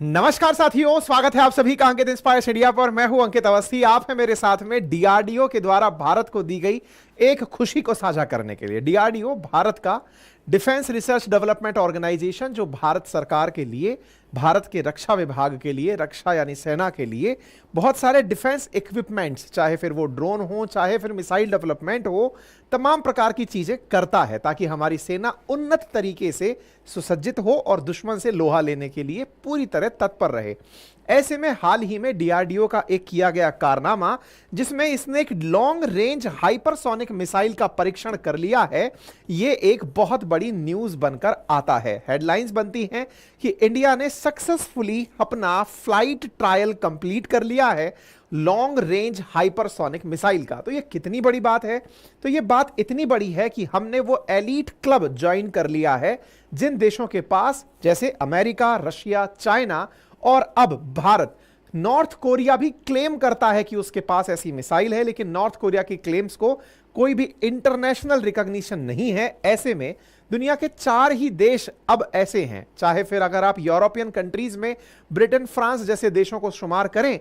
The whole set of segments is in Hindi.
नमस्कार साथियों, स्वागत है आप सभी का अंकित इंस्पायर इंडिया पर। मैं हूं अंकित अवस्थी। आप है मेरे साथ में डीआरडीओ के द्वारा भारत को दी गई एक खुशी को साझा करने के लिए। डीआरडीओ भारत का डिफेंस रिसर्च डेवलपमेंट ऑर्गेनाइजेशन, जो भारत सरकार के लिए, भारत के रक्षा विभाग के लिए, रक्षा यानी सेना के लिए बहुत सारे डिफेंस इक्विपमेंट्स, चाहे फिर वो ड्रोन हो, चाहे फिर मिसाइल डेवलपमेंट हो, तमाम प्रकार की चीजें करता है ताकि हमारी सेना उन्नत तरीके से सुसज्जित हो और दुश्मन से लोहा लेने के लिए पूरी तरह तत्पर रहे। ऐसे में हाल ही में डीआरडीओ का एक किया गया कारनामा, जिसमें इसने एक लॉन्ग रेंज हाइपरसोनिक मिसाइल का परीक्षण कर लिया है, यह एक बहुत बड़ी न्यूज बनकर आता है। हेडलाइंस बनती हैं कि इंडिया ने सक्सेसफुली अपना फ्लाइट ट्रायल कंप्लीट कर लिया है लॉन्ग रेंज हाइपरसोनिक मिसाइल का। तो ये कितनी बड़ी बात है? तो ये बात इतनी बड़ी है कि हमने वो एलीट क्लब ज्वाइन कर लिया है जिन देशों के पास, जैसे अमेरिका, रशिया, चाइना और अब भारत। नॉर्थ कोरिया भी क्लेम करता है कि उसके पास ऐसी मिसाइल है, लेकिन नॉर्थ कोरिया की क्लेम्स को कोई भी इंटरनेशनल रिकॉग्निशन नहीं है। ऐसे में दुनिया के 4 ही देश अब ऐसे हैं, चाहे फिर अगर आप यूरोपियन कंट्रीज में ब्रिटेन, फ्रांस जैसे देशों को शुमार करें,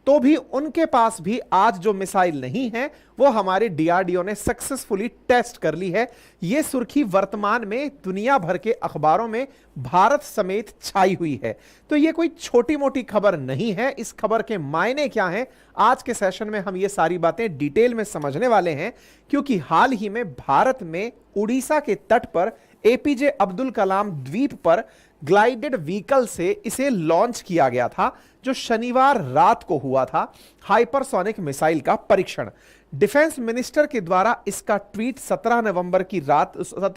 तो भी उनके पास भी आज जो मिसाइल नहीं है वो हमारे डीआरडीओ ने सक्सेसफुली टेस्ट कर ली है। यह सुर्खी वर्तमान में दुनिया भर के अखबारों में भारत समेत छाई हुई है। तो यह कोई छोटी मोटी खबर नहीं है। इस खबर के मायने क्या हैं, आज के सेशन में हम ये सारी बातें डिटेल में समझने वाले हैं, क्योंकि हाल ही में भारत में उड़ीसा के तट पर एपीजे अब्दुल कलाम द्वीप पर ग्लाइडेड व्हीकल से इसे लॉन्च किया गया था, जो शनिवार रात को हुआ था। हाइपरसोनिक मिसाइल का परीक्षण डिफेंस मिनिस्टर के द्वारा इसका ट्वीट 17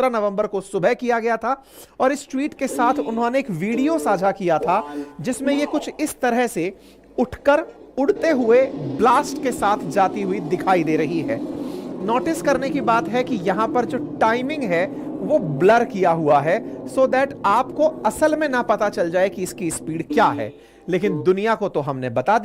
नवंबर को सुबह किया गया था, और इस ट्वीट के साथ उन्होंने एक वीडियो साझा किया था जिसमें यह कुछ इस तरह से उठकर उड़ते हुए ब्लास्ट के साथ जाती हुई दिखाई दे रही है। नोटिस करने की बात है कि यहां पर जो टाइमिंग है वो ब्लर किया हुआ है, सो दैट आपको असल में ना पता चल जाए कि इसकी स्पीड क्या है। लेकिन दुनिया को तो हमने बता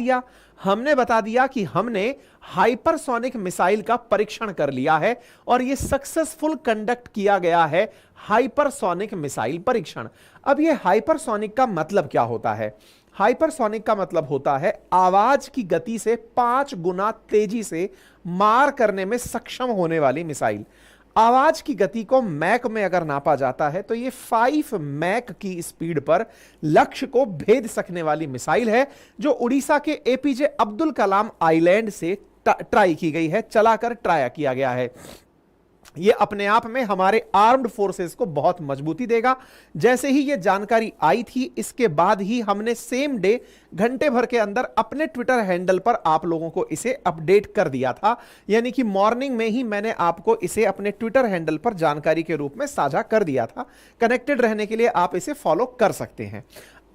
दिया कि हमने हाइपरसोनिक मिसाइल का परीक्षण कर लिया है, और यह सक्सेसफुल कंडक्ट किया गया है हाइपरसोनिक मिसाइल परीक्षण। अब यह हाइपरसोनिक का मतलब क्या होता है? हाइपरसोनिक का मतलब होता है आवाज की गति से 5 गुना तेजी से मार करने में सक्षम होने वाली मिसाइल। आवाज की गति को मैक में अगर नापा जाता है तो यह 5 मैक की स्पीड पर लक्ष्य को भेद सकने वाली मिसाइल है, जो उड़ीसा के एपीजे अब्दुल कलाम आइलैंड से ट्राई की गई है, चलाकर ट्राई किया गया है। यह अपने आप में हमारे आर्म्ड फोर्सेस को बहुत मजबूती देगा। जैसे ही यह जानकारी आई थी, इसके बाद ही हमने सेम डे घंटे भर के अंदर अपने ट्विटर हैंडल पर आप लोगों को इसे अपडेट कर दिया था, यानी कि मॉर्निंग में ही मैंने आपको इसे अपने ट्विटर हैंडल पर जानकारी के रूप में साझा कर दिया था। कनेक्टेड रहने के लिए आप इसे फॉलो कर सकते हैं।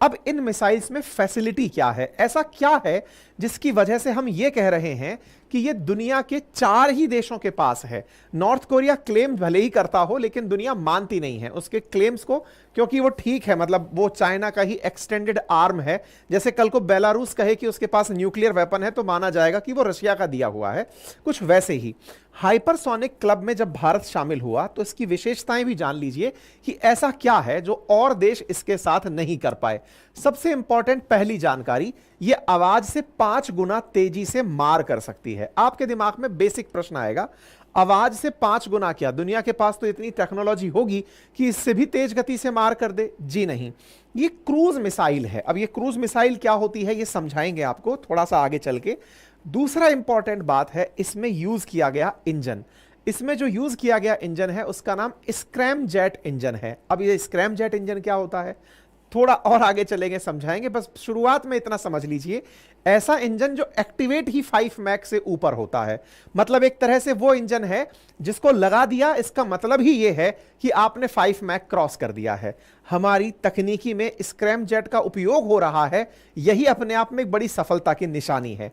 अब इन मिसाइल्स में फैसिलिटी क्या है? ऐसा क्या है जिसकी वजह से हम यह कह रहे हैं कि यह दुनिया के 4 ही देशों के पास है? नॉर्थ कोरिया क्लेम भले ही करता हो, लेकिन दुनिया मानती नहीं है उसके क्लेम्स को, क्योंकि वो ठीक है, मतलब वो चाइना का ही एक्सटेंडेड आर्म है। जैसे कल को बेलारूस कहे कि उसके पास न्यूक्लियर वेपन है तो माना जाएगा कि वो रशिया का दिया हुआ है। कुछ वैसे ही हाइपरसोनिक क्लब में जब भारत शामिल हुआ तो इसकी विशेषताएं भी जान लीजिए कि ऐसा क्या है जो और देश इसके साथ नहीं कर पाए। सबसे इंपॉर्टेंट पहली जानकारी, यह आवाज से 5 गुना तेजी से मार कर सकती है। आपके दिमाग में बेसिक प्रश्न आएगा, आवाज से 5 गुना क्या? दुनिया के पास तो इतनी टेक्नोलॉजी होगी कि इससे भी तेज गति से मार कर दे। जी नहीं, ये क्रूज मिसाइल है। अब ये क्रूज मिसाइल क्या होती है ये समझाएंगे आपको थोड़ा सा आगे चल के। दूसरा इंपॉर्टेंट बात है, इसमें यूज किया गया इंजन। इसमें जो यूज किया गया इंजन है उसका नाम स्क्रैम जेट इंजन है। अब ये स्क्रैम जेट इंजन क्या होता है थोड़ा और आगे चलेंगे, समझाएंगे। बस शुरुआत में इतना समझ लीजिए, ऐसा इंजन जो एक्टिवेट ही 5 मैक से ऊपर होता है। मतलब एक तरह से वो इंजन है जिसको लगा दिया, इसका मतलब ही ये है कि आपने 5 मैक क्रॉस कर दिया है। हमारी तकनीकी में स्क्रैम जेट का उपयोग हो रहा है, यही अपने आप में एक बड़ी सफलता की निशानी है।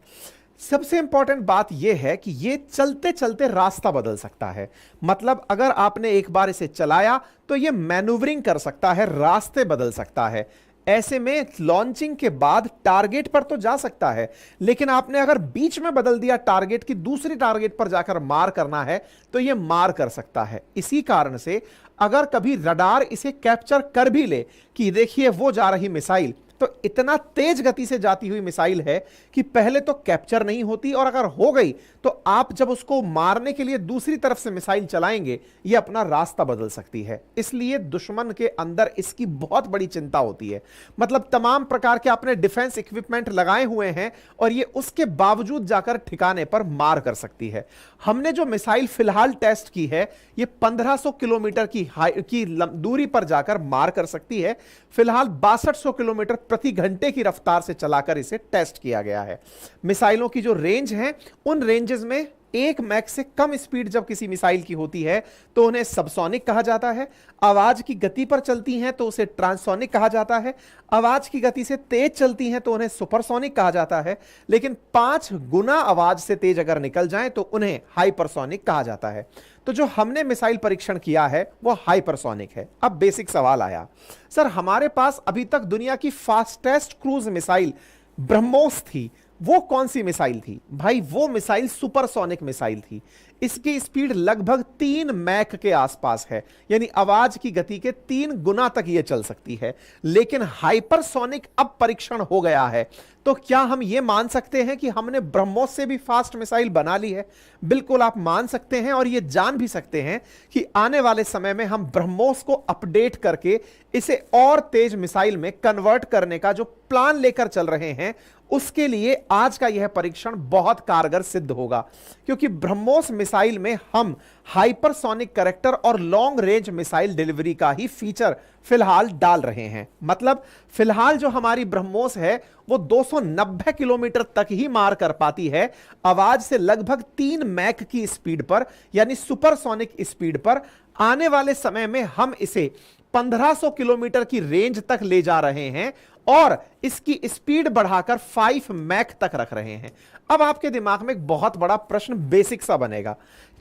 सबसे इंपॉर्टेंट बात यह है कि यह चलते चलते रास्ता बदल सकता है। मतलब अगर आपने एक बार इसे चलाया तो यह मैन्यूवरिंग कर सकता है, रास्ते बदल सकता है। ऐसे में लॉन्चिंग के बाद टारगेट पर तो जा सकता है, लेकिन आपने अगर बीच में बदल दिया टारगेट की, दूसरी टारगेट पर जाकर मार करना है तो यह मार कर सकता है। इसी कारण से अगर कभी रडार इसे कैप्चर कर भी ले कि देखिए वो जा रही मिसाइल, तो इतना तेज गति से जाती हुई मिसाइल है कि पहले तो कैप्चर नहीं होती, और अगर हो गई तो आप जब उसको मारने के लिए दूसरी तरफ से मिसाइल चलाएंगे यह अपना रास्ता बदल सकती है। इसलिए दुश्मन के अंदर इसकी बहुत बड़ी चिंता होती है। मतलब तमाम प्रकार के आपने डिफेंस इक्विपमेंट लगाए हुए हैं और यह उसके बावजूद जाकर ठिकाने पर मार कर सकती है। हमने जो मिसाइल फिलहाल टेस्ट की है यह 1500 किलोमीटर की दूरी पर जाकर मार कर सकती है। फिलहाल 6200 किलोमीटर प्रति घंटे की रफ्तार से चलाकर इसे टेस्ट किया गया है। मिसाइलों की जो रेंज है उन रेंजेस में 1 मैक से कम स्पीड जब किसी मिसाइल की होती है तो उन्हें सबसोनिक कहा जाता है। आवाज की गति पर चलती हैं तो उसे ट्रांससोनिक कहा जाता है। आवाज की गति से तेज चलती हैं तो उन्हें सुपरसोनिक कहा जाता है। लेकिन 5 गुना आवाज से तेज अगर निकल जाएं तो उन्हें हाइपरसोनिक कहा जाता है। तो जो हमने मिसाइल परीक्षण किया है वो हाइपरसोनिक है। अब बेसिक सवाल आया, सर हमारे पास अभी तक दुनिया की फास्टेस्ट क्रूज मिसाइल ब्रह्मोस थी, वो कौन सी मिसाइल थी? भाई वो मिसाइल सुपरसोनिक मिसाइल थी। इसकी स्पीड लगभग 3 मैक के आसपास है, यानी आवाज की गति के 3 गुना तक यह चल सकती है। लेकिन हाइपरसोनिक अब परीक्षण हो गया है, तो क्या हम यह मान सकते हैं कि हमने ब्रह्मोस से भी फास्ट मिसाइल बना ली है? बिल्कुल आप मान सकते हैं, और यह जान भी सकते हैं कि आने वाले समय में हम ब्रह्मोस को अपडेट करके इसे और तेज मिसाइल में कन्वर्ट करने का जो प्लान लेकर चल रहे हैं, उसके लिए आज का यह परीक्षण बहुत कारगर सिद्ध होगा। क्योंकि ब्रह्मोस मिसाइल में हम हाइपरसोनिक कैरेक्टर और लॉन्ग रेंज मिसाइल डिलीवरी का ही फीचर फिलहाल डाल रहे हैं। मतलब फिलहाल जो हमारी ब्रह्मोस है वो 290 किलोमीटर तक ही मार कर पाती है, आवाज से लगभग 3 मैक की स्पीड पर, यानी सुपरसोनिक स्पीड पर। आने वाले समय में हम इसे 1500 किलोमीटर की रेंज तक ले जा रहे हैं और इसकी स्पीड बढ़ाकर 5 मैक तक रख रहे हैं। अब आपके दिमाग में एक बहुत बड़ा प्रश्न बेसिक सा बनेगा,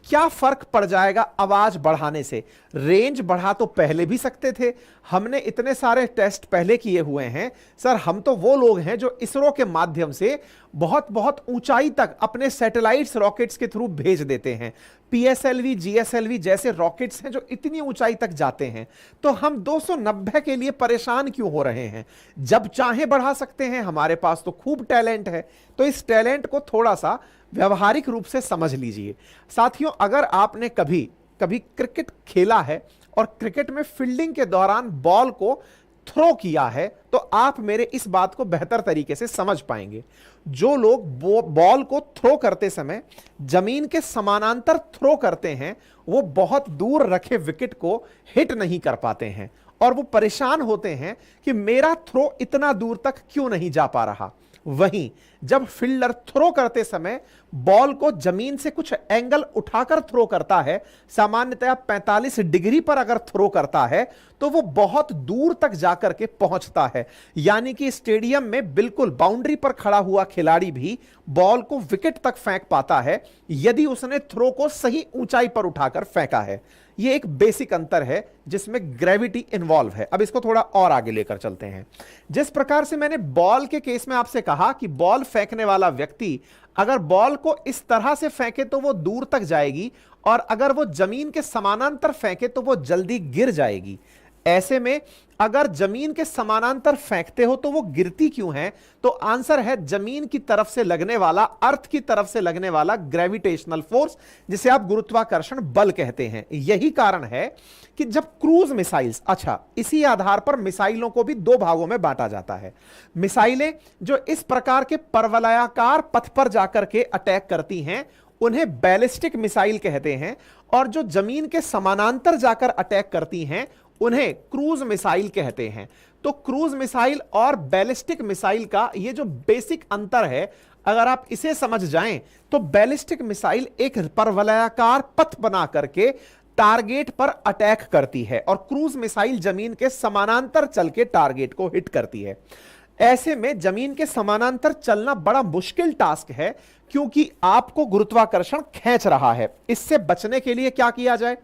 क्या फर्क पड़ जाएगा आवाज बढ़ाने से? रेंज बढ़ा तो पहले भी सकते थे, हमने इतने सारे टेस्ट पहले किए हुए हैं। सर हम तो वो लोग हैं जो इसरो के माध्यम से बहुत बहुत ऊंचाई तक अपने सैटेलाइट्स रॉकेट्स के थ्रू भेज देते हैं। पीएसएलवी, जीएसएलवी जैसे रॉकेट्स हैं जो इतनी ऊंचाई तक जाते हैं, तो हम 290 के लिए परेशान क्यों हो रहे हैं? जब चाहे बढ़ा सकते हैं, हमारे पास तो खूब टैलेंट है। तो इस टैलेंट को थोड़ा सा व्यवहारिक रूप से समझ लीजिए। साथियों, अगर आपने कभी क्रिकेट खेला है और क्रिकेट में फील्डिंग के दौरान बॉल को थ्रो किया है, तो आप मेरे इस बात को बेहतर तरीके से समझ पाएंगे। जो लोग बॉल को थ्रो करते समय जमीन के समानांतर थ्रो करते हैं, वो बहुत दूर रखे विकेट को हिट नहीं कर पाते हैं और वो परेशान होते हैं कि मेरा थ्रो इतना दूर तक क्यों नहीं जा पा रहा। वहीं जब फील्डर थ्रो करते समय बॉल को जमीन से कुछ एंगल उठाकर थ्रो करता है, सामान्यतया 45 डिग्री पर अगर थ्रो करता है, तो वो बहुत दूर तक जाकर के पहुंचता है। यानी कि स्टेडियम में बिल्कुल बाउंड्री पर खड़ा हुआ खिलाड़ी भी बॉल को विकेट तक फेंक पाता है यदि उसने थ्रो को सही ऊंचाई पर उठाकर फेंका है। यह एक बेसिक अंतर है जिसमें ग्रेविटी इन्वॉल्व है। अब इसको थोड़ा और आगे लेकर चलते हैं। जिस प्रकार से मैंने बॉल के केस में आपसे कहा कि बॉल फेंकने वाला व्यक्ति अगर बॉल को इस तरह से फेंके तो वो दूर तक जाएगी, और अगर वो जमीन के समानांतर फेंके तो वो जल्दी गिर जाएगी। ऐसे में अगर जमीन के समानांतर फेंकते हो तो वो गिरती क्यों है? तो आंसर है जमीन की तरफ से लगने वाला, अर्थ की तरफ से लगने वाला ग्रेविटेशनल फोर्स, जिसे आप गुरुत्वाकर्षण बल कहते हैं। यही कारण है कि जब क्रूज मिसाइल्स, अच्छा इसी आधार पर मिसाइलों को भी 2 भागों में बांटा जाता है। मिसाइलें जो इस प्रकार के परवलयाकार पथ पर जाकर के अटैक करती हैं उन्हें बैलिस्टिक मिसाइल कहते हैं, और जो जमीन के समानांतर जाकर अटैक करती हैं उन्हें क्रूज मिसाइल कहते हैं। तो क्रूज मिसाइल और बैलिस्टिक मिसाइल का ये जो बेसिक अंतर है, अगर आप इसे समझ जाएं तो बैलिस्टिक मिसाइल एक परवलयाकार पथ बना करके टारगेट पर अटैक करती है और क्रूज मिसाइल जमीन के समानांतर चल के टारगेट को हिट करती है। ऐसे में जमीन के समानांतर चलना बड़ा मुश्किल टास्क है, क्योंकि आपको गुरुत्वाकर्षण खींच रहा है। इससे बचने के लिए क्या किया जाए?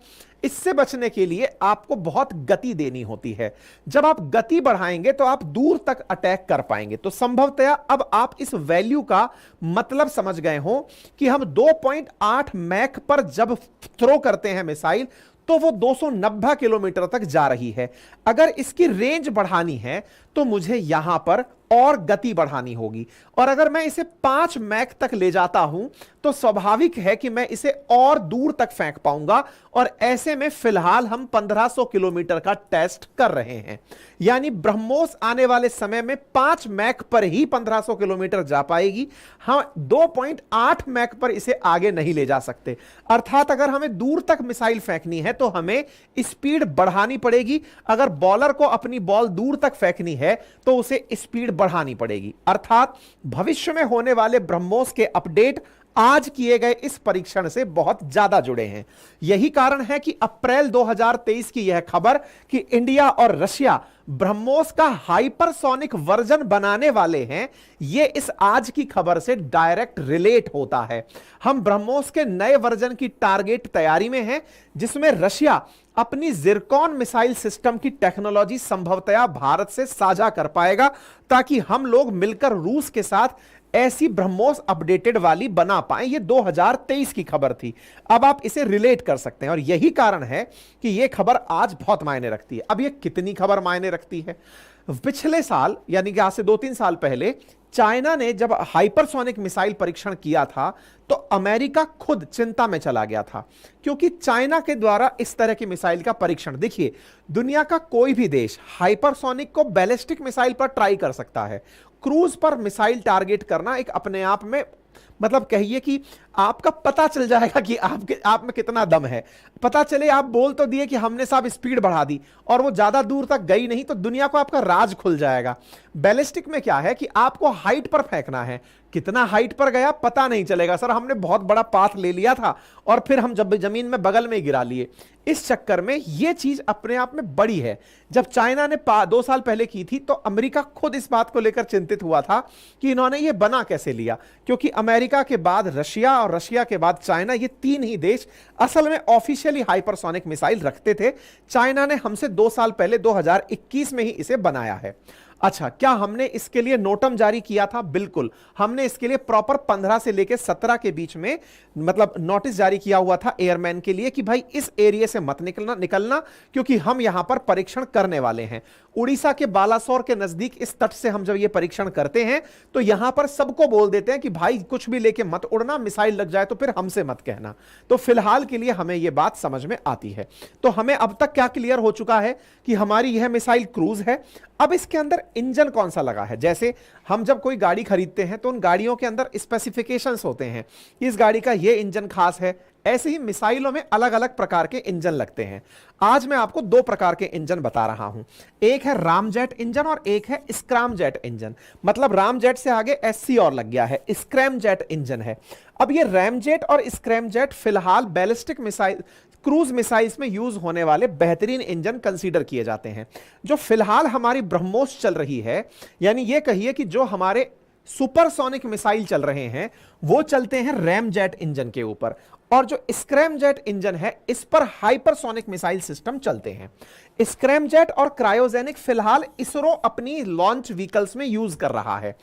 इससे बचने के लिए आपको बहुत गति देनी होती है। जब आप गति बढ़ाएंगे तो आप दूर तक अटैक कर पाएंगे। तो संभवतया अब आप इस वैल्यू का मतलब समझ गए हो कि हम 2.8 मैक पर जब थ्रो करते हैं मिसाइल, तो वो 290 किलोमीटर तक जा रही है। अगर इसकी रेंज बढ़ानी है तो मुझे यहां पर और गति बढ़ानी होगी, और अगर मैं इसे 5 मैक तक ले जाता हूं तो स्वाभाविक है कि मैं इसे और दूर तक फेंक पाऊंगा, और ऐसे में फिलहाल हम 1500 किलोमीटर का टेस्ट कर रहे हैं। यानी ब्रह्मोस आने वाले समय में 5 मैक पर ही 1500 किलोमीटर जा पाएगी। हम 2.8 मैक पर इसे आगे नहीं ले जा सकते। अर्थात अगर हमें दूर तक मिसाइल फेंकनी है तो हमें स्पीड बढ़ानी पड़ेगी। अगर बॉलर को अपनी बॉल दूर तक फेंकनी है तो उसे स्पीड बढ़ानी पड़ेगी। अर्थात भविष्य में होने वाले ब्रह्मोस के अपडेट आज किए गए इस परीक्षण से बहुत ज्यादा जुड़े हैं। यही कारण है कि अप्रैल 2023 की यह खबर कि इंडिया और रशिया ब्रह्मोस का हाइपरसोनिक वर्जन बनाने वाले हैं, यह इस आज की खबर से डायरेक्ट रिलेट होता है। हम ब्रह्मोस के नए वर्जन की टारगेट तैयारी में हैं, जिसमें रशिया अपनी जिरकॉन मिसाइल सिस्टम की टेक्नोलॉजी संभवतया भारत से साझा कर पाएगा, ताकि हम लोग मिलकर रूस के साथ ऐसी ब्रह्मोस अपडेटेड वाली बना पाए। ये 2023 की खबर थी। अब आप इसे रिलेट कर सकते हैं, और यही कारण है कि यह खबर आज बहुत मायने रखती है। अब ये कितनी खबर मायने रखती है? पिछले साल यानी कि आज से 2-3 साल पहले चाइना ने जब हाइपरसोनिक मिसाइल परीक्षण किया था तो अमेरिका खुद चिंता में चला गया था, क्योंकि चाइना के द्वारा इस तरह की मिसाइल का परीक्षण, देखिए दुनिया का कोई भी देश हाइपरसोनिक को बैलिस्टिक मिसाइल पर ट्राई कर सकता है। क्रूज पर मिसाइल टारगेट करना एक अपने आप में, मतलब कहिए कि आपका पता चल जाएगा कि आप में कितना दम है। पता चले आप बोल तो दिए कि हमने साहब स्पीड बढ़ा दी और वो ज्यादा दूर तक गई नहीं, तो दुनिया को आपका राज खुल जाएगा। बैलिस्टिक में क्या है कि आपको हाइट पर फेंकना है, कितना हाइट पर गया पता नहीं चलेगा। सर हमने बहुत बड़ा पाथ ले लिया था और फिर हम जब जमीन में बगल में गिरा लिए। इस चक्कर में यह चीज अपने आप में बड़ी है। जब चाइना ने 2 साल पहले की थी तो अमेरिका खुद इस बात को लेकर चिंतित हुआ था कि इन्होंने ये बना कैसे लिया, क्योंकि अमेरिका के बाद रशिया और रशिया के बाद चाइना, ये 3 ही देश असल में ऑफिशियली हाइपरसोनिक मिसाइल रखते थे। चाइना ने हमसे 2 साल पहले 2021 में ही इसे बनाया है। अच्छा, क्या हमने इसके लिए नोटम जारी किया था? बिल्कुल, हमने इसके लिए प्रॉपर 15 से लेकर 17 के बीच में मतलब नोटिस जारी किया हुआ था एयरमैन के लिए कि भाई इस एरिया से मत निकलना, क्योंकि हम यहां पर परीक्षण करने वाले हैं। उड़ीसा के बालासोर के नजदीक इस तट से हम जब ये परीक्षण करते हैं तो यहां पर सबको बोल देते हैं कि भाई कुछ भी लेके मत उड़ना, मिसाइल लग जाए तो फिर हमसे मत कहना। तो फिलहाल के लिए हमें यह बात समझ में आती है। तो हमें अब तक क्या क्लियर हो चुका है कि हमारी यह मिसाइल क्रूज है। अब इसके अंदर इंजन कौन सा लगा है? जैसे हम जब कोई गाड़ी खरीदते हैं तो उन गाड़ियों के अंदर स्पेसिफिकेशंस होते हैं, इस गाड़ी का ये इंजन खास है। ऐसे ही मिसाइलों में अलग अलग प्रकार के इंजन लगते हैं। आज मैं आपको 2 प्रकार के इंजन बता रहा हूं, एक है रामजेट इंजन और एक है स्क्रैमजेट इंजन। मतलब रामजेट से आगे एससी और लग गया है, स्क्रैमजेट इंजन है। अब ये रैमजेट और स्क्रैमजेट फिलहाल बैलिस्टिक मिसाइल, क्रूज मिसाइल्स में यूज होने वाले बेहतरीन इंजन कंसीडर किए जाते हैं। जो फिलहाल हमारी ब्रह्मोस चल रही है, यानी ये कहिए कि जो हमारे सुपरसोनिक मिसाइल चल रहे हैं वो चलते हैं रैमजेट इंजन के ऊपर, और जो स्क्रैमजेट इंजन है इस पर हाइपरसोनिक मिसाइल सिस्टम चलते हैं। स्क्रैमजेट और क्रायोजेनिक फिलहाल इसरो अपनी लॉन्च व्हीकल्स में यूज कर रहा है।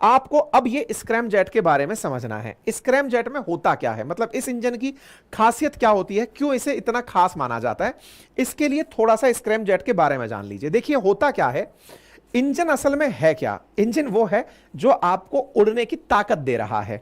आपको अब ये स्क्रैमजेट के बारे में समझना है। स्क्रैमजेट में होता क्या है, मतलब इस इंजन की खासियत क्या होती है, क्यों इसे इतना खास माना जाता है, इसके लिए थोड़ा सा स्क्रैमजेट के बारे में जान लीजिए। देखिए होता क्या है, इंजन असल में है क्या? इंजन वो है जो आपको उड़ने की ताकत दे रहा है।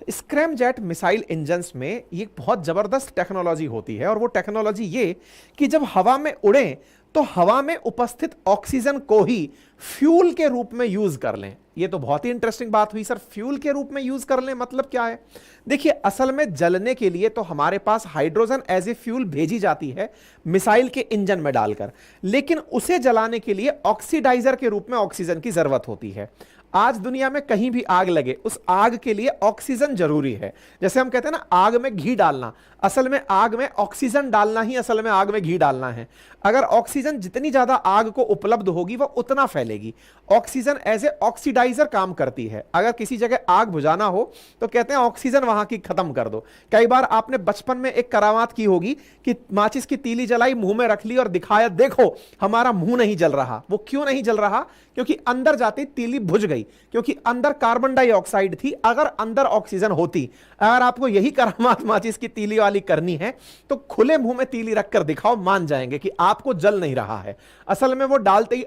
स्क्रैमजेट मिसाइल इंजन्स में ये बहुत जबरदस्त टेक्नोलॉजी होती है, और वो टेक्नोलॉजी ये कि जब हवा में उड़ें तो हवा में उपस्थित ऑक्सीजन को ही फ्यूल के रूप में यूज कर लें। ये तो बहुत ही इंटरेस्टिंग बात हुई सर, फ्यूल के रूप में यूज कर लें मतलब क्या है? देखिए असल में जलने के लिए तो हमारे पास हाइड्रोजन एज ए फ्यूल भेजी जाती है मिसाइल के इंजन में डालकर, लेकिन उसे जलाने के लिए ऑक्सीडाइजर के रूप में ऑक्सीजन की जरूरत होती है। आज दुनिया में कहीं भी आग लगे, उस आग के लिए ऑक्सीजन जरूरी है। जैसे हम कहते हैं ना आग में घी डालना, असल में आग में ऑक्सीजन डालना ही असल में आग में घी डालना है। अगर ऑक्सीजन ऑक्सीजन जितनी ज्यादा आग को उपलब्ध होगी वह उतना फैलेगी। ऑक्सीजन एज ए ऑक्सीडाइजर काम करती है। अगर किसी जगह आग बुझाना हो तो कहते हैं ऑक्सीजन वहां की खत्म कर दो। कई बार आपने बचपन में एक करामात की होगी कि माचिस की तीली जलाई, मुंह में रख ली और दिखाया, देखो हमारा मुंह नहीं जल रहा। वो क्यों नहीं जल रहा? क्योंकि अंदर जाती तीली बुझ गई, क्योंकि अंदर कार्बन डाइऑक्साइड थी। अगर अंदर ऑक्सीजन होती, अगर आपको यही करामात माचिस की तीली वाली करनी है तो खुले मुंह में तीली रखकर दिखाओ, मान जाएंगे कि आपको जल नहीं रहा है। असल में वो डालते ही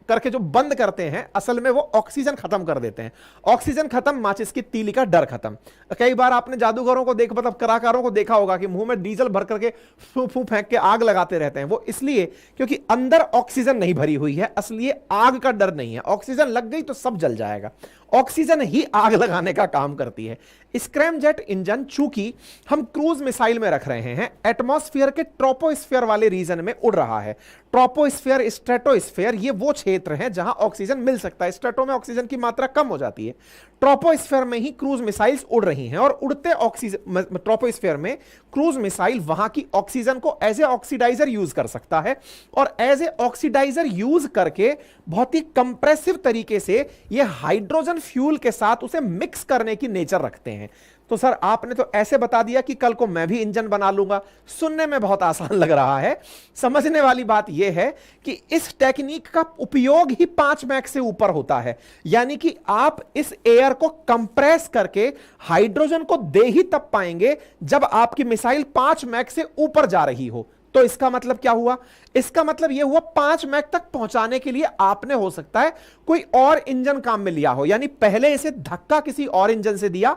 करके जो बंद करते हैं, असल में वो ऑक्सीजन खत्म कर देते हैं। ऑक्सीजन खत्म, माचिस की तीली का डर खत्म। कई बार आपने जादूगरों को मतलब कलाकारों को देखा होगा कि मुंह में डीजल भर करके फू फू फेंक के आग लगाते रहते हैं। वो इसलिए क्योंकि अंदर ऑक्सीजन नहीं भरी हुई है, इसलिए आग का डर नहीं है। ऑक्सीजन लग गई तो सब जल जाएगा। ऑक्सीजन ही आग लगाने का काम करती है। स्क्रैमजेट इंजन चूंकि हम क्रूज मिसाइल में रख रहे हैं, एटमॉस्फेयर के ट्रोपोस्फेयर वाले रीजन में उड़ रहा है। ट्रोपोस्फेयर, स्ट्रेटोस्फेयर, ये वो क्षेत्र है जहां ऑक्सीजन मिल सकता है। स्ट्रेटो में ऑक्सीजन की मात्रा कम हो जाती है। ट्रोपोस्फेयर में ही क्रूज मिसाइल्स उड़ रही हैं और उड़ते ऑक्सीजन, ट्रोपोस्फेयर में क्रूज मिसाइल वहां की ऑक्सीजन को एज ए ऑक्सीडाइजर यूज कर सकता है और एज ए ऑक्सीडाइजर यूज करके बहुत ही कंप्रेसिव तरीके से ये हाइड्रोजन फ्यूल के साथ उसे मिक्स करने की नेचर रखते हैं। तो सर आपने तो ऐसे बता दिया कि कल को मैं भी इंजन बना लूंगा। सुनने में बहुत आसान लग रहा है, समझने वाली बात यह है कि इस टेक्निक का उपयोग ही 5 मैक से ऊपर होता है। यानी कि आप इस एयर को कंप्रेस करके हाइड्रोजन को दे ही तब पाएंगे जब आपकी मिसाइल 5 मैक से ऊपर जा रही हो। तो इसका मतलब क्या हुआ? इसका मतलब यह हुआ 5 मैक तक पहुंचाने के लिए आपने हो सकता है कोई और इंजन काम में लिया हो। यानी पहले इसे धक्का किसी और इंजन से दिया,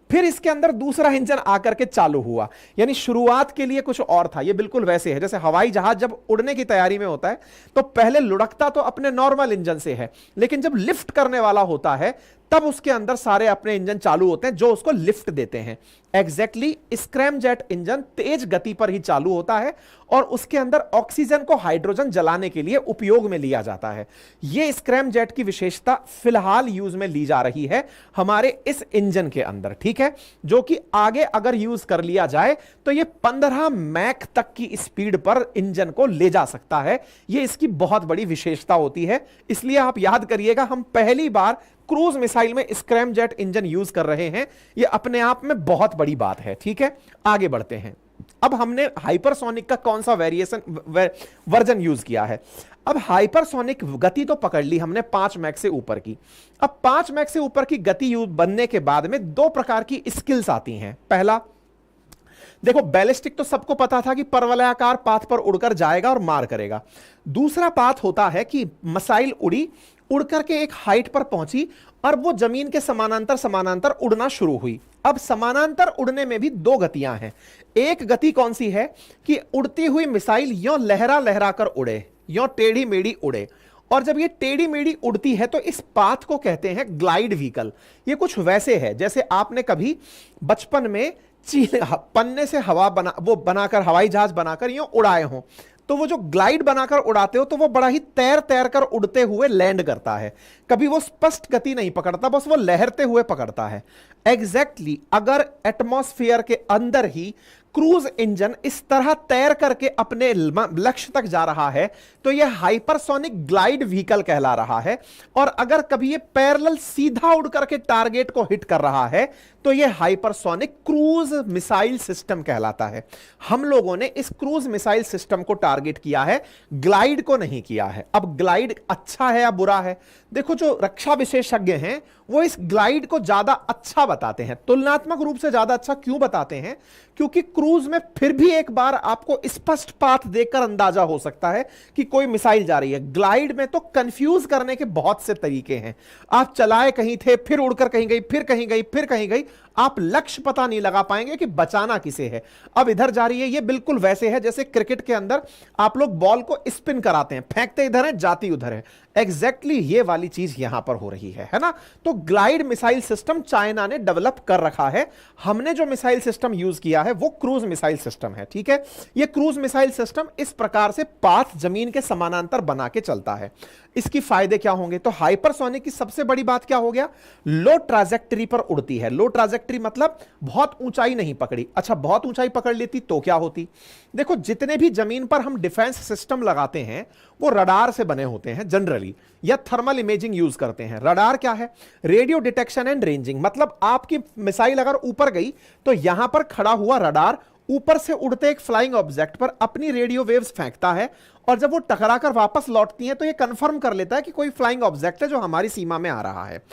फिर इसके अंदर दूसरा इंजन आकर के चालू हुआ। यानी शुरुआत के लिए कुछ और था। यह बिल्कुल वैसे है जैसे हवाई जहाज जब उड़ने की तैयारी में होता है तो पहले लुढ़कता तो अपने नॉर्मल इंजन से है, लेकिन जब लिफ्ट करने वाला होता है तब उसके अंदर सारे अपने इंजन चालू होते हैं जो उसको लिफ्ट देते हैं। एग्जैक्टली स्क्रैमजेट इंजन तेज गति पर ही चालू होता है और उसके अंदर ऑक्सीजन को हाइड्रोजन जलाने के लिए उपयोग में लिया जाता है। यह स्क्रैमजेट की विशेषता फिलहाल यूज में ली जा रही है हमारे इस इंजन के अंदर, ठीक है, जो कि आगे अगर यूज कर लिया जाए तो यह 15 मैक तक की स्पीड पर इंजन को ले जा सकता है। यह इसकी बहुत बड़ी विशेषता होती है। इसलिए आप याद करिएगा, हम पहली बार क्रूज मिसाइल में स्क्रैमजेट इंजन यूज कर रहे हैं। यह अपने आप में बहुत बड़ी बात है, ठीक है। आगे बढ़ते हैं। अब हमने हाइपरसोनिक का कौन सा वर्जन यूज किया है? अब हाइपरसोनिक गति तो पकड़ ली हमने 5 मैक से ऊपर की। अब 5 मैक से ऊपर की गति बनने के बाद में 2 प्रकार की स्किल्स आती हैं। पहला, देखो बैलिस्टिक तो सबको पता था कि परवलयाकार पाथ पर उड़कर जाएगा और मार करेगा। दूसरा पाथ होता है कि मिसाइल उड़ी, उड़कर के एक हाइट पर पहुंची और वो जमीन के समानांतर समानांतर उड़ना शुरू हुई। अब समानांतर उड़ने में भी 2 गतियां हैं। एक गति कौन सी है कि उड़ती हुई मिसाइल यों लहरा लहरा कर उड़े, यों टेढ़ी मेढ़ी उड़े। और जब ये टेढ़ी मेढ़ी उड़ती है तो इस पाथ को कहते हैं ग्लाइड व्हीकल। ये कुछ वैसे है जैसे आपने कभी बचपन में पन्ने से हवा बनाकर हवाई जहाज बनाकर यूं उड़ाए हो, तो वो जो ग्लाइड बनाकर उड़ाते हो तो वो बड़ा ही तैर तैर कर उड़ते हुए लैंड करता है। कभी वो स्पष्ट गति नहीं पकड़ता, बस वो लहरते हुए पकड़ता है। एग्जैक्टली अगर एटमॉस्फेयर के अंदर ही क्रूज इंजन इस तरह तैर करके अपने लक्ष्य तक जा रहा है तो यह हाइपरसोनिक ग्लाइड व्हीकल कहला रहा है। और अगर कभी यह पैरेलल सीधा उड़ करके टारगेट को हिट कर रहा है तो यह हाइपरसोनिक क्रूज मिसाइल सिस्टम कहलाता है। हम लोगों ने इस क्रूज मिसाइल सिस्टम को टारगेट किया है, ग्लाइड को नहीं किया है। अब ग्लाइड अच्छा है या बुरा है? देखो, जो रक्षा विशेषज्ञ हैं वो इस ग्लाइड को ज्यादा अच्छा बताते हैं। तुलनात्मक रूप से ज्यादा अच्छा क्यों बताते हैं? क्योंकि क्रूज में फिर भी एक बार आपको स्पष्ट पाथ देखकर अंदाजा हो सकता है कि कोई मिसाइल जा रही है। ग्लाइड में तो कंफ्यूज करने के बहुत से तरीके हैं। आप चलाए कहीं थे, फिर उड़कर कहीं गई, फिर कहीं गई, फिर कहीं गई, आप लक्ष्य पता नहीं लगा पाएंगे कि बचाना किसे है। अब इधर जा रही है, ये बिल्कुल वैसे है जैसे क्रिकेट के अंदर आप लोग बॉल को स्पिन कराते हैं, फेंकते इधर है जाती उधर है। एग्जैक्टली ये वाली चीज यहां पर हो रही है ना। तो ग्लाइड मिसाइल सिस्टम चाइना ने डेवलप कर रखा है। हमने जो मिसाइल सिस्टम यूज किया है वो क्रूज मिसाइल सिस्टम है, ठीक है। ये क्रूज मिसाइल सिस्टम इस प्रकार से पाथ जमीन के समानांतर बना के चलता है। इसकी फायदे क्या होंगे? तो हाइपरसोनिक की सबसे बड़ी बात क्या हो गया? लो ट्राजेक्टरी पर उड़ती है। लो ट्राजेक्टरी मतलब बहुत ऊंचाई नहीं पकड़ी। अच्छा, बहुत ऊंचाई पकड़ लेती तो क्या होती? देखो, जितने भी जमीन पर हम डिफेंस सिस्टम लगाते हैं वो रडार से बने होते हैं जनरली, या थर्मल इमेजिंग यूज करते हैं। रडार क्या है? Radio detection and ranging. मतलब आपकी मिसाइल अगर ऊपर गई तो यहां पर खड़ा हुआ रडार ऊपर से उड़ते एक फ्लाइंग ऑब्जेक्ट पर अपनी रेडियो वेव्स फेंकता है, और जब वो टकराकर वापस लौटती हैं तो ये कंफर्म कर लेता है कि कोई फ्लाइंग ऑब्जेक्ट है जो हमारी सीमा में आ रहा है।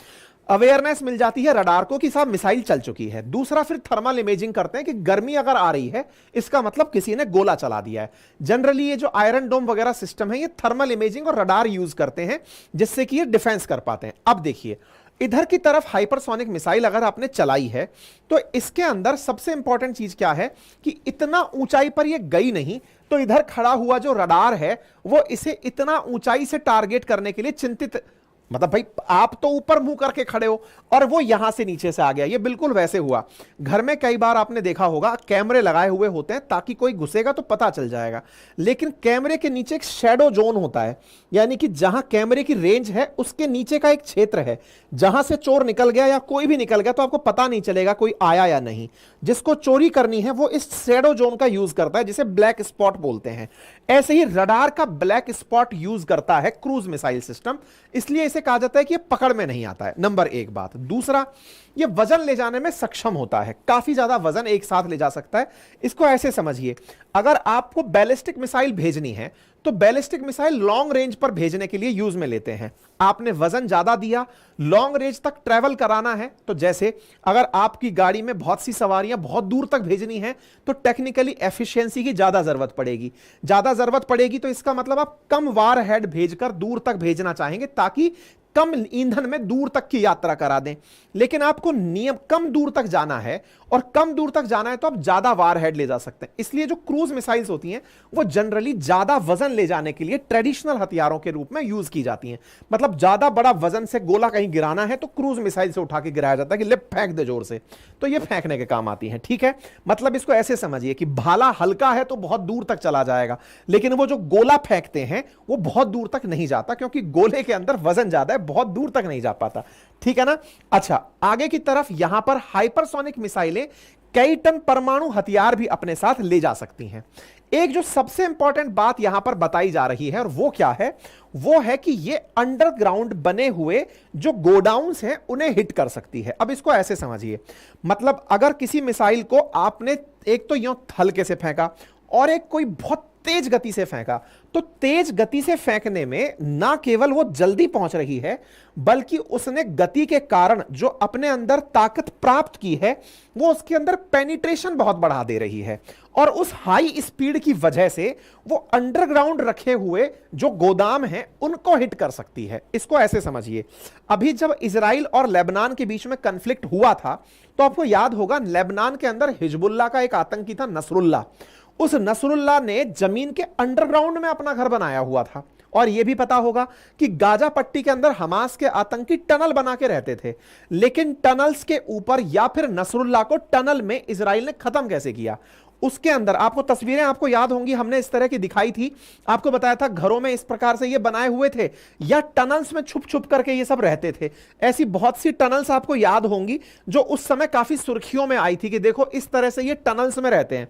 अवेयरनेस मिल जाती है रडार को कि साहब मिसाइल चल चुकी है। दूसरा, फिर थर्मल इमेजिंग करते हैं कि गर्मी अगर आ रही है इसका मतलब किसी ने गोला चला दिया है। जनरली ये जो आयरन डोम वगैरह सिस्टम है ये थर्मल इमेजिंग और रडार यूज करते हैं जिससे कि ये डिफेंस कर पाते हैं। अब देखिए, इधर की तरफ हाइपरसोनिक मिसाइल अगर आपने चलाई है तो इसके अंदर सबसे इंपॉर्टेंट चीज क्या है कि इतना ऊंचाई पर ये गई नहीं, तो इधर खड़ा हुआ जो रडार है वो इसे इतना ऊंचाई से टारगेट करने के लिए चिंतित, मतलब भाई आप तो ऊपर मुंह करके खड़े हो और वो यहां से नीचे से आ गया। ये बिल्कुल वैसे हुआ। घर में कई बार आपने देखा होगा कैमरे लगाए हुए होते हैं ताकि कोई घुसेगा तो पता चल जाएगा, लेकिन कैमरे के नीचे एक शैडो जोन होता है, यानी कि जहां कैमरे की रेंज है उसके नीचे का एक क्षेत्र है जहां से चोर निकल गया या कोई भी निकल गया तो आपको पता नहीं चलेगा कोई आया या नहीं। जिसको चोरी करनी है वो इस शैडो जोन का यूज करता है जिसे ब्लैक स्पॉट बोलते हैं। ऐसे ही रडार का ब्लैक स्पॉट यूज करता है क्रूज मिसाइल सिस्टम, इसलिए इसे कहा जाता है कि ये पकड़ में नहीं आता है। नंबर एक बात। दूसरा, ये वजन ले जाने में सक्षम होता है, काफी ज्यादा वजन एक साथ ले जा सकता है। इसको ऐसे समझिए, अगर आपको बैलिस्टिक मिसाइल भेजनी है तो बैलिस्टिक मिसाइल लॉन्ग रेंज पर भेजने के लिए यूज में लेते हैं। आपने वजन ज्यादा दिया, लॉन्ग रेंज तक ट्रैवल कराना है, तो जैसे अगर आपकी गाड़ी में बहुत सी सवारियां बहुत दूर तक भेजनी है तो टेक्निकली एफिशिएंसी की ज्यादा जरूरत पड़ेगी। ज्यादा जरूरत पड़ेगी तो इसका मतलब आप कम वार हेड भेजकर दूर तक भेजना चाहेंगे ताकि कम ईंधन में दूर तक की यात्रा करा दें। लेकिन आपको नियम कम दूर तक जाना है और कम दूर तक जाना है तो आप ज्यादा वार हेड ले जा सकते हैं। इसलिए जो क्रूज मिसाइल्स होती हैं वो जनरली ज्यादा वजन ले जाने के लिए ट्रेडिशनल हथियारों के रूप में यूज की जाती हैं। मतलब ज्यादा बड़ा वजन से गोला कहीं गिराना है तो क्रूज मिसाइल से उठा के गिराया जाता है कि ले फेंक दे जोर से, तो ये फेंकने के काम आती हैं। ठीक है, मतलब इसको ऐसे समझिए कि भाला हल्का है तो बहुत दूर तक चला जाएगा, लेकिन वो जो गोला फेंकते हैं वो बहुत दूर तक नहीं जाता क्योंकि गोले के अंदर वजन ज्यादा है, बहुत दूर तक नहीं जा पाता। ठीक है ना। अच्छा, आगे की तरफ यहां पर हाइपरसोनिक मिसाइलें कई टन परमाणु हथियार भी अपने साथ ले जा सकती हैं। एक जो सबसे इंपॉर्टेंट बात यहां पर बताई जा रही है और वो क्या है, वो है कि ये अंडरग्राउंड बने हुए जो गोडाउन्स हैं उन्हें हिट कर सकती है। अब इसको ऐसे समझिए, मतलब अगर किसी मिसाइल को आपने एक तो यूं हल्के से फेंका और एक कोई बहुत तेज गति से फेंका, तो तेज गति से फेंकने में ना केवल वो जल्दी पहुंच रही है बल्कि उसने गति के कारण जो अपने अंदर ताकत प्राप्त की है वो उसके अंदर पेनिट्रेशन बहुत बढ़ा दे रही है, और उस हाई स्पीड की वजह से वो अंडरग्राउंड रखे हुए जो गोदाम हैं उनको हिट कर सकती है। इसको ऐसे समझिए, अभी जब इजराइल और लेबनान के बीच में कन्फ्लिक्ट हुआ था तो आपको याद होगा लेबनान के अंदर हिजबुल्लाह का एक आतंकी था नसरुल्लाह। उस नसरुल्लाह ने जमीन के अंडरग्राउंड में अपना घर बनाया हुआ था, और यह भी पता होगा कि गाजा पट्टी के अंदर हमास के आतंकी टनल बना के रहते थे, लेकिन टनल्स के ऊपर या फिर नसरुल्लाह को टनल में इजराइल ने खत्म कैसे किया। उसके अंदर आपको तस्वीरें आपको याद होंगी, हमने इस तरह की दिखाई थी, आपको बताया था घरों में इस प्रकार से ये बनाए हुए थे या टनल्स में छुप छुप करके ये सब रहते थे। ऐसी बहुत सी टनल्स आपको याद होंगी जो उस समय काफी सुर्खियों में आई थी कि देखो इस तरह से ये टनल्स में रहते हैं।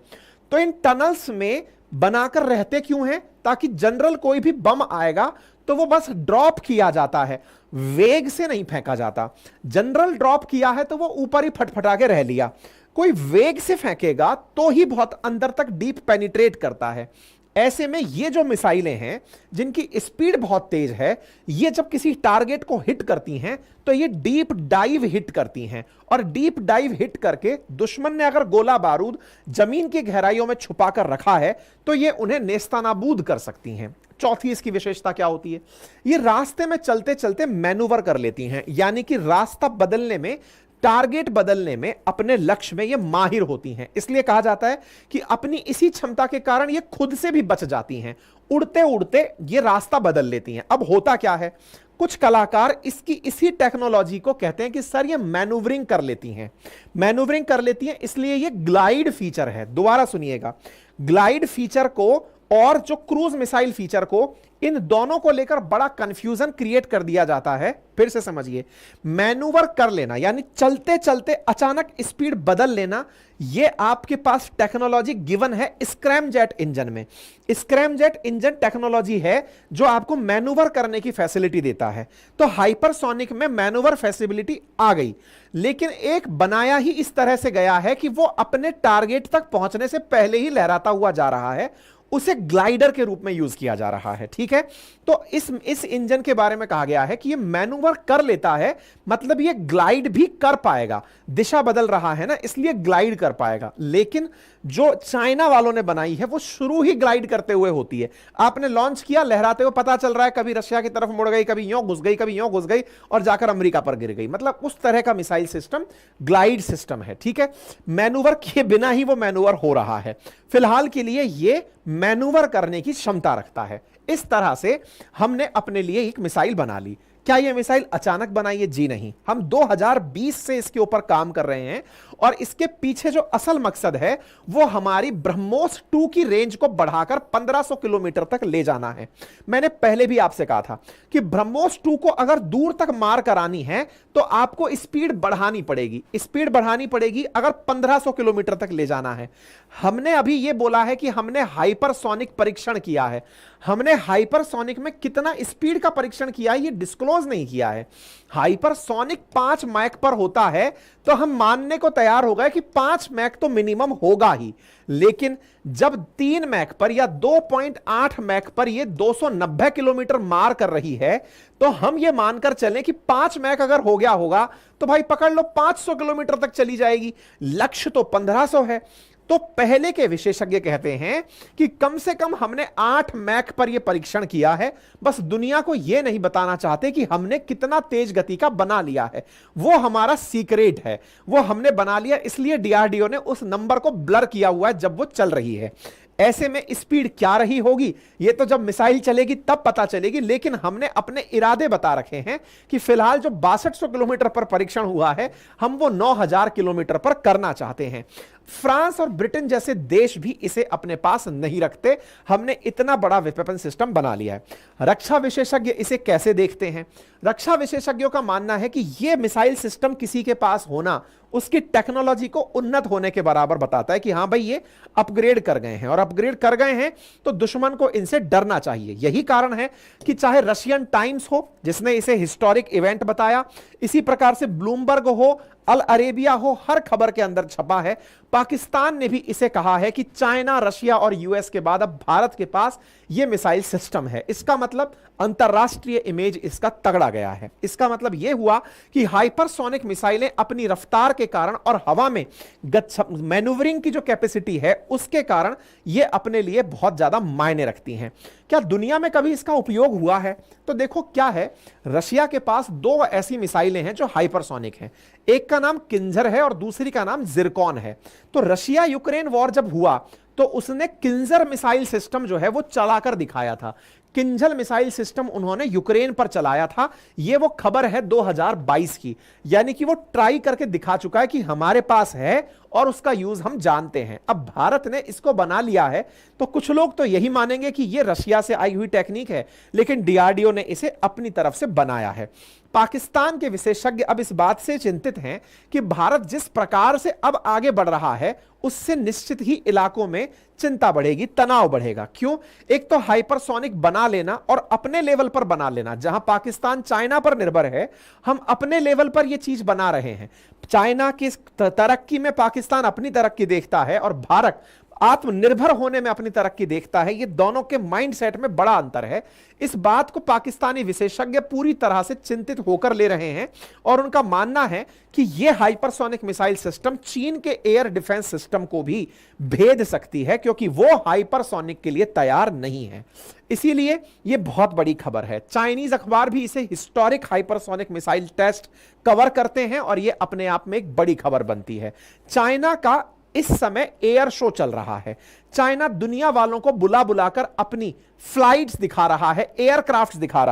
तो इन टनल्स में बनाकर रहते क्यों हैं? ताकि जनरल कोई भी बम आएगा तो वो बस ड्रॉप किया जाता है, वेग से नहीं फेंका जाता। जनरल ड्रॉप किया है तो वो ऊपर ही फटफटा के रह लिया, कोई वेग से फेंकेगा तो ही बहुत अंदर तक डीप पेनिट्रेट करता है। ऐसे में ये जो मिसाइलें हैं जिनकी स्पीड बहुत तेज है, ये जब किसी टारगेट को हिट करती हैं तो ये डीप डाइव हिट करती हैं, और डीप डाइव हिट करके दुश्मन ने अगर गोला बारूद जमीन की गहराइयों में छुपा कर रखा है तो ये उन्हें नेस्तनाबूद कर सकती हैं। चौथी इसकी विशेषता क्या होती है, ये रास्ते में चलते चलते मैनूवर कर लेती हैं, यानी कि रास्ता बदलने में, टारगेट बदलने में, अपने लक्ष्य में ये माहिर होती हैं। इसलिए कहा जाता है कि अपनी इसी क्षमता के कारण ये खुद से भी बच जाती हैं, उड़ते उड़ते ये रास्ता बदल लेती हैं। अब होता क्या है, कुछ कलाकार इसी टेक्नोलॉजी को कहते हैं कि सर ये मैनूवरिंग कर लेती हैं। मैनूवरिंग कर लेती हैं इसलिए ये ग्लाइड फीचर है। दोबारा सुनिएगा, ग्लाइड फीचर को और जो क्रूज मिसाइल फीचर को इन दोनों को लेकर बड़ा कंफ्यूजन क्रिएट कर दिया जाता है। फिर से समझिए, मैनूवर कर लेना यानी चलते चलते अचानक स्पीड बदल लेना, यह आपके पास टेक्नोलॉजी गिवन है स्क्रैमजेट इंजन में। स्क्रैमजेट इंजन टेक्नोलॉजी है जो आपको मैनूवर करने की फैसिलिटी देता है। तो हाइपरसोनिक में मैनूवर फैसिलिटी आ गई, लेकिन एक बनाया ही इस तरह से गया है कि वो अपने टारगेट तक पहुंचने से पहले ही लहराता हुआ जा रहा है, उसे ग्लाइडर के रूप में यूज किया जा रहा है। ठीक है, तो इस इंजन के बारे में कहा गया है कि ये मैनूवर कर लेता है, मतलब ये ग्लाइड भी कर पाएगा। दिशा बदल रहा है ना, इसलिए ग्लाइड कर पाएगा। लेकिन जो चाइना वालों ने बनाई है वो शुरू ही ग्लाइड करते हुए होती है। आपने लॉन्च किया, लहराते हुए पता चल रहा है कभी रशिया की तरफ मुड़ गई, कभी यूं घुस गई, कभी यूं घुस गई और जाकर अमेरिका पर गिर गई। मतलब उस तरह का मिसाइल सिस्टम ग्लाइड सिस्टम है। ठीक है, मैनूवर किए बिना ही वो मैनूवर हो रहा है। फिलहाल के लिए ये मैनूवर करने की क्षमता रखता है। इस तरह से हमने अपने लिए एक मिसाइल बना ली। क्या यह मिसाइल अचानक बनाई है? जी नहीं, हम 2020 से इसके ऊपर काम कर रहे हैं और इसके पीछे जो असल मकसद है वो हमारी ब्रह्मोस 2 की रेंज को बढ़ाकर 1500 किलोमीटर तक ले जाना है। मैंने पहले भी आपसे कहा था कि ब्रह्मोस 2 को अगर दूर तक मार करानी है तो आपको स्पीड बढ़ानी पड़ेगी। स्पीड बढ़ानी पड़ेगी अगर 1500 किलोमीटर तक ले जाना है। हमने अभी यह बोला है कि हमने हाइपरसोनिक परीक्षण किया है। हमने हाइपरसोनिक में कितना स्पीड का परीक्षण किया है ये डिस्क्लोज नहीं किया है। हाइपरसोनिक 5 मैक पर होता है तो हम मानने को तैयार हो गए कि 5 मैक तो मिनिमम होगा ही, लेकिन जब 3 मैक पर या 2.8 मैक पर ये 290 किलोमीटर मार कर रही है तो हम ये मानकर चलें कि 5 मैक अगर हो गया होगा तो भाई पकड़ लो 500 किलोमीटर तक चली जाएगी। लक्ष्य तो 1500 है। तो पहले के विशेषज्ञ कहते हैं कि कम से कम हमने 8 मैक पर यह परीक्षण किया है। बस दुनिया को यह नहीं बताना चाहते कि हमने कितना तेज गति का बना लिया है, वो हमारा सीक्रेट है। वो हमने बना लिया, इसलिए डीआरडीओ ने उस नंबर को ब्लर किया हुआ है जब वो चल रही है। ऐसे में स्पीड क्या रही होगी ये तो जब मिसाइल चलेगी तब पता चलेगी, लेकिन हमने अपने इरादे बता रखे हैं कि फिलहाल जो 6200 किलोमीटर पर परीक्षण हुआ है हम वो 9000 किलोमीटर पर करना चाहते हैं। फ्रांस और ब्रिटेन जैसे देश भी इसे अपने पास नहीं रखते। हमने इतना बड़ा वेपन सिस्टम बना लिया है। रक्षा विशेषज्ञ इसे कैसे देखते हैं? रक्षा विशेषज्ञों का मानना है कि यह मिसाइल सिस्टम किसी के पास होना उसकी टेक्नोलॉजी को उन्नत होने के बराबर बताता है कि हां भाई ये अपग्रेड कर गए हैं, और अपग्रेड कर गए हैं तो दुश्मन को इनसे डरना चाहिए। यही कारण है कि चाहे रशियन टाइम्स हो जिसने इसे हिस्टोरिक इवेंट बताया, इसी प्रकार से ब्लूमबर्ग हो, अल अरेबिया हो, हर खबर के अंदर छपा है। पाकिस्तान ने भी इसे कहा है कि चाइना, रशिया और यूएस के बाद अब भारत के पास यह मिसाइल सिस्टम है। इसका मतलब अंतरराष्ट्रीय इमेज इसका तगड़ा गया है। इसका मतलब यह हुआ कि हाइपरसोनिक मिसाइलें अपनी रफ्तार के कारण और हवा में मैन्यूवरिंग की जो कैपेसिटी है उसके कारण यह अपने लिए बहुत ज्यादा मायने रखती हैं। क्या दुनिया में कभी इसका उपयोग हुआ है? तो देखो क्या है, रशिया के पास 2 ऐसी मिसाइलें हैं जो हाइपरसोनिक हैं। एक का नाम किंजर है और दूसरी का नाम जिरकॉन है। तो रशिया यूक्रेन वॉर जब हुआ तो उसने किंजर मिसाइल सिस्टम जो है वो चलाकर दिखाया था। किंजल मिसाइल सिस्टम उन्होंने यूक्रेन पर चलाया था। यह वो खबर है 2022 की, यानी कि वो ट्राई करके दिखा चुका है कि हमारे पास है और उसका यूज हम जानते हैं। अब भारत ने इसको बना लिया है तो कुछ लोग तो यही मानेंगे कि यह रशिया से आई हुई टेक्निक है, लेकिन डीआरडीओ ने इसे अपनी तरफ से बनाया है। पाकिस्तान के विशेषज्ञ अब इस बात से चिंतित हैं कि भारत जिस प्रकार से अब आगे बढ़ रहा है उससे निश्चित ही इलाकों में चिंता बढ़ेगी, तनाव बढ़ेगा। क्यों? एक तो हाइपरसोनिक बना लेना और अपने लेवल पर बना लेना। जहां पाकिस्तान चाइना पर निर्भर है, हम अपने लेवल पर यह चीज बना रहे हैं। चाइना की तरक्की में पाकिस्तान अपनी तरक्की देखता है और भारत आत्मनिर्भर होने में अपनी तरक्की देखता है। ये दोनों के माइंडसेट में बड़ा अंतर है। इस बात को पाकिस्तानी विशेषज्ञ पूरी तरह से चिंतित होकर ले रहे हैं और उनका मानना है कि यह हाइपरसोनिक मिसाइल सिस्टम चीन के एयर डिफेंस सिस्टम को भी भेद सकती है, क्योंकि वो हाइपरसोनिक के लिए तैयार नहीं है। इसीलिए यह बहुत बड़ी खबर है। चाइनीज अखबार भी इसे historic hypersonic missile test cover करते हैं और यह अपने आप में एक बड़ी खबर बनती है। चाइना का इस समय एयर शो चल रहा है। चाइना दुनिया वालों को बुला बुलाकर अपनी फ्लाइट्स दिखा रहा है, एयरक्राफ्ट्स दिखा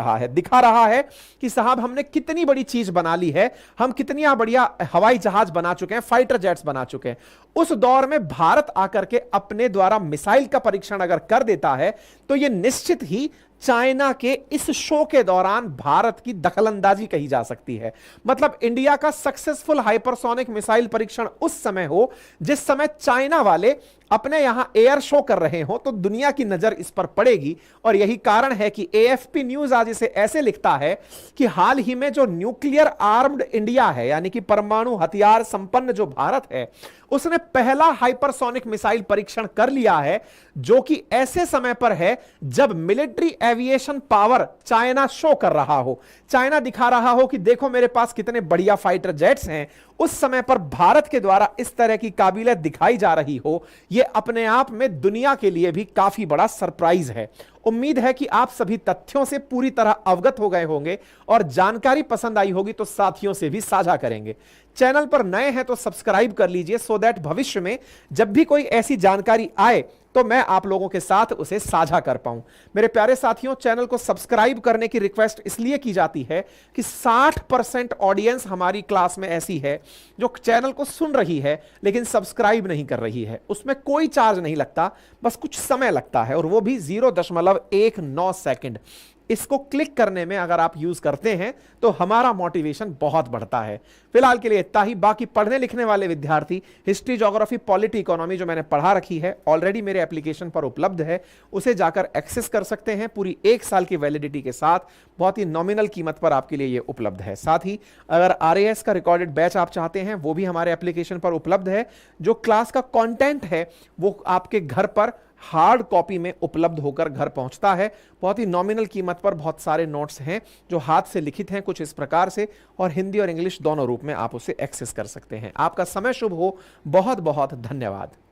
रहा है कि साहब हमने कितनी बड़ी चीज बना ली है, हम कितनी बढ़िया हवाई जहाज बना चुके हैं, फाइटर जेट्स बना चुके हैं। उस दौर में भारत आकर के अपने द्वारा मिसाइल का परीक्षण अगर कर देता है तो यह निश्चित ही चाइना के इस शो के दौरान भारत की दखलंदाजी कही जा सकती है। मतलब इंडिया का सक्सेसफुल हाइपरसोनिक मिसाइल परीक्षण उस समय हो जिस समय चाइना वाले अपने यहां एयर शो कर रहे हो, तो दुनिया की नजर इस पर पड़ेगी। और यही कारण है कि एएफपी न्यूज आज इसे ऐसे लिखता है कि हाल ही में जो न्यूक्लियर आर्म्ड इंडिया है, यानी कि परमाणु हथियार संपन्न जो भारत है, उसने पहला हाइपरसोनिक मिसाइल परीक्षण कर लिया है, जो कि ऐसे समय पर है जब military aviation power China show कर रहा हो, चाइना दिखा रहा हो कि देखो मेरे पास कितने बढ़िया फाइटर जेट्स हैं। उस समय पर भारत के द्वारा इस तरह की काबिलियत दिखाई जा रही हो, यह अपने आप में दुनिया के लिए भी काफी बड़ा सरप्राइज है। उम्मीद है कि आप सभी तथ्यों से पूरी तरह अवगत हो गए होंगे और जानकारी पसंद आई होगी तो साथियों से भी साझा करेंगे। चैनल पर नए हैं तो सब्सक्राइब कर लीजिए, सो दैट भविष्य में जब भी कोई ऐसी जानकारी आए तो मैं आप लोगों के साथ उसे साझा कर पाऊं। मेरे प्यारे साथियों, चैनल को सब्सक्राइब करने की रिक्वेस्ट इसलिए की जाती है कि 60% ऑडियंस हमारी क्लास में ऐसी है जो चैनल को सुन रही है लेकिन सब्सक्राइब नहीं कर रही है। उसमें कोई चार्ज नहीं लगता, बस कुछ समय लगता है, और वो भी 0.19 सेकंड। इसको क्लिक करने में अगर आप यूज करते हैं तो हमारा मोटिवेशन बहुत बढ़ता है। फिलहाल के लिए इतना ही। बाकी पढ़ने लिखने वाले विद्यार्थी हिस्ट्री, ज्योग्राफी, पॉलिटी, इकोनॉमी जो मैंने पढ़ा रखी है ऑलरेडी मेरे एप्लीकेशन पर उपलब्ध है, उसे जाकर एक्सेस कर सकते हैं पूरी 1 साल की वैलिडिटी के साथ। बहुत ही नॉमिनल कीमत पर आपके लिए यह उपलब्ध है। साथ ही अगर आरएएस का रिकॉर्डेड बैच आप चाहते हैं वो भी हमारे एप्लीकेशन पर उपलब्ध है। जो क्लास का कंटेंट है वो आपके घर पर हार्ड कॉपी में उपलब्ध होकर घर पहुंचता है। बहुत ही नॉमिनल कीमत पर बहुत सारे नोट्स हैं जो हाथ से लिखित हैं कुछ इस प्रकार से, और हिंदी और इंग्लिश दोनों रूप में आप उसे एक्सेस कर सकते हैं। आपका समय शुभ हो। बहुत बहुत धन्यवाद।